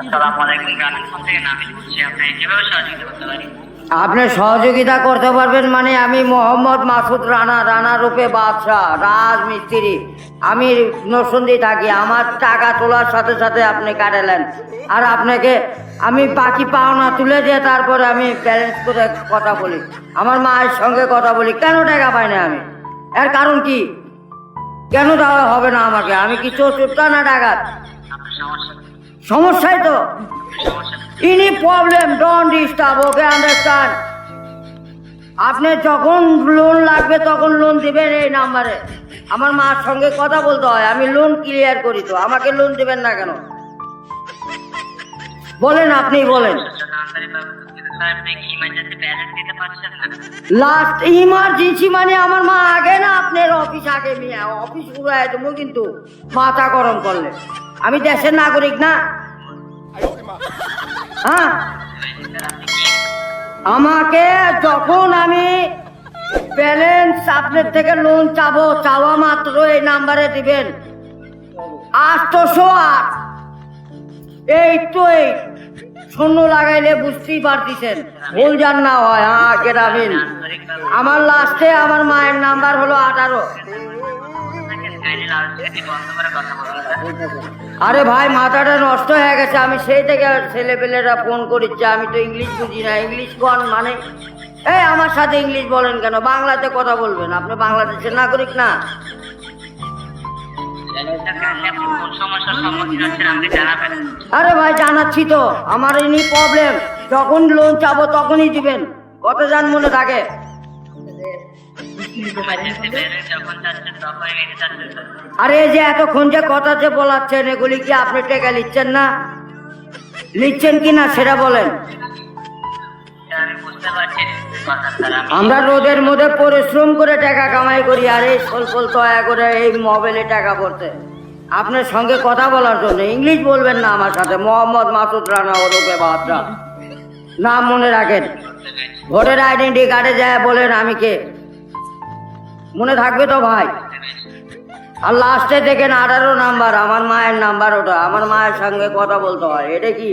আসসালামু আলাইকুম। গ্রামীণ ফোন থেকে নামিল বলছি। আপনাকে কিভাবে সহযোগিতা করতে পারি? আপনি সহযোগিতা করতে পারবেন মানে আমি মোহাম্মদ মাসুদ রানা, রানা রূপে বাদশাহ, রাজমিস্ত্রি। আমি নরসিংদী থাকি। আমার টাকা তোলার সাথে সাথে আপনি কাটালেন, আর আপনাকে আমি বাকি পাওনা তুলে দিয়ে তারপরে আমি ব্যালেন্স করে কথা বলি, আমার মায়ের সঙ্গে কথা বলি। কেন টাকা পাই না আমি? এর কারণ কি? কেন দেওয়া হবে না আমাকে? আমি কি চোর চোরটা না ডাকাত? আপনার সমস্যা সমস্যাই তো সমস্যা ইনি problem, don't disturb, okay understand. আপনি যখন লোন লাগবে তখন লোন দিবেন এই নাম্বারে। আমার মার সঙ্গে কথা বলতে হয়, আমি লোন ক্লিয়ার করি। তো আমাকে লোন দিবেন না কেন বলেন? আপনি বলেন। আপনি কি ইমার্জেন্সি ব্যালেন্স দিতে পারছেন না? লাস্ট ইমার্জেন্সি মানে আমার মা আগে না আপনার অফিস আগে, মিয়া অফিস ঘুরাই দেবো কিন্তু মাথা গরম করলে। আমি দেশের নাগরিক না? হ্যাঁ, আমাকে যখন আমি ব্যালেন্স আপনার থেকে লোন চাবো, চাওয়া মাত্র এই নাম্বারে দিবেন 808 828। শূন্য লাগাইলে বুঝতেই পারতেছেন, ভুল যান না হয়। হ্যাঁ, গ্রামীণ। আমার লাস্টে আমার মায়ের নাম্বার হলো 18। আরে ভাই, মাথাটা নষ্ট হয়ে গেছে। আমি সেই থেকে ছেলেপেলেরা ফোন করিচ্ছে, আমি তো ইংলিশ বুঝি না। ইংলিশ কোন মানে? এই আমার সাথে ইংলিশ বলেন কেন? বাংলাতে কথা বলবেন। আপনি বাংলাদেশের নাগরিক না? আরে ভাই, জানাচ্ছি তো, আমার ইনি প্রবলেম। যখন লোন চাবো তখনই দিবেন, কত জান মনে থাকে? আরে এই যে এতক্ষণ যে কথা যে বলাচ্ছেন, এগুলি কি আপনি টাকা নিচ্ছেন না? নিচ্ছেন কি না সেটা বলেন। আমরা রোদের মধ্যে পরিশ্রম করে টাকা কামাই করি, আর এই ফল তয়া করে এই মোবাইলে টাকা পড়তে আপনার সঙ্গে কথা বলার জন্য। ইংলিশ বলবেন না আমার সাথে। মোহাম্মদ মাসুদ রানা ওরফে বাদশাহ, নাম মনে রাখেন। ভোটার আইডেন্টি কার্ডে যায় বলেন আমি কে, মনে থাকবে তো ভাই? আর লাস্টে দেখেন 18 নাম্বার, আমার মায়ের নাম্বার। ওটা আমার মায়ের সঙ্গে কথা বলতে হয়। এটা কি?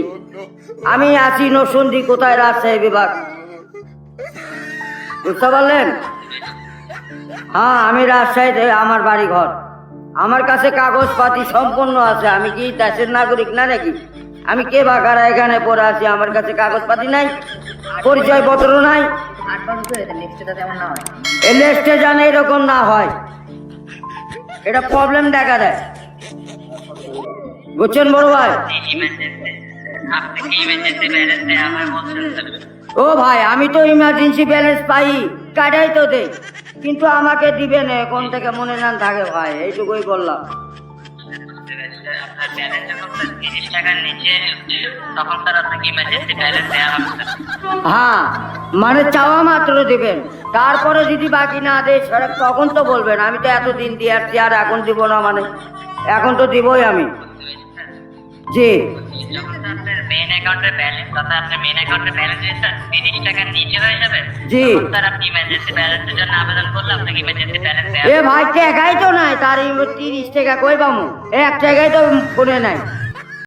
আমি আছি নরসিংদী, কোথায়? রাজশাহী বিভাগ, বুঝতে পারলেন? হ্যাঁ, আমি রাজশাহীতে আমার বাড়ি ঘর। আমার কাছে কাগজপাতি সম্পূর্ণ আছে। আমি কি দেশের নাগরিক না নাকি? আমি কে বাকারা এখানে পড়ে আছি? আমার কাছে কাগজপাতি নাই, পরিচয় পত্র নাই। এই লিস্টে জানে এরকম না হয়, এটা প্রবলেম দেখা দেয়। বুঝছেন বড় ভাই? ও ভাই, আমি তো ইমার্জেন্সি ব্যালেন্স পাই, কাটাই তো দেই, কিন্তু আমাকে দিবেন কোন থেকে মনে না থাকে ভাই, এইটুকুই বললাম। হ্যাঁ, মানে চাওয়া মাত্র দিবেন, তারপরে যদি বাকি না দেয় তখন তো বলবেন। আমি তো এতদিন দিয়ে আসছি, আর এখন দিব না মানে? এখন তো দিবই আমি। জি, জি। এ ভাই, টাকাই তো নাই, তার 30 টাকা কই পামু? 1 টাকাই তো ফোনে নাই।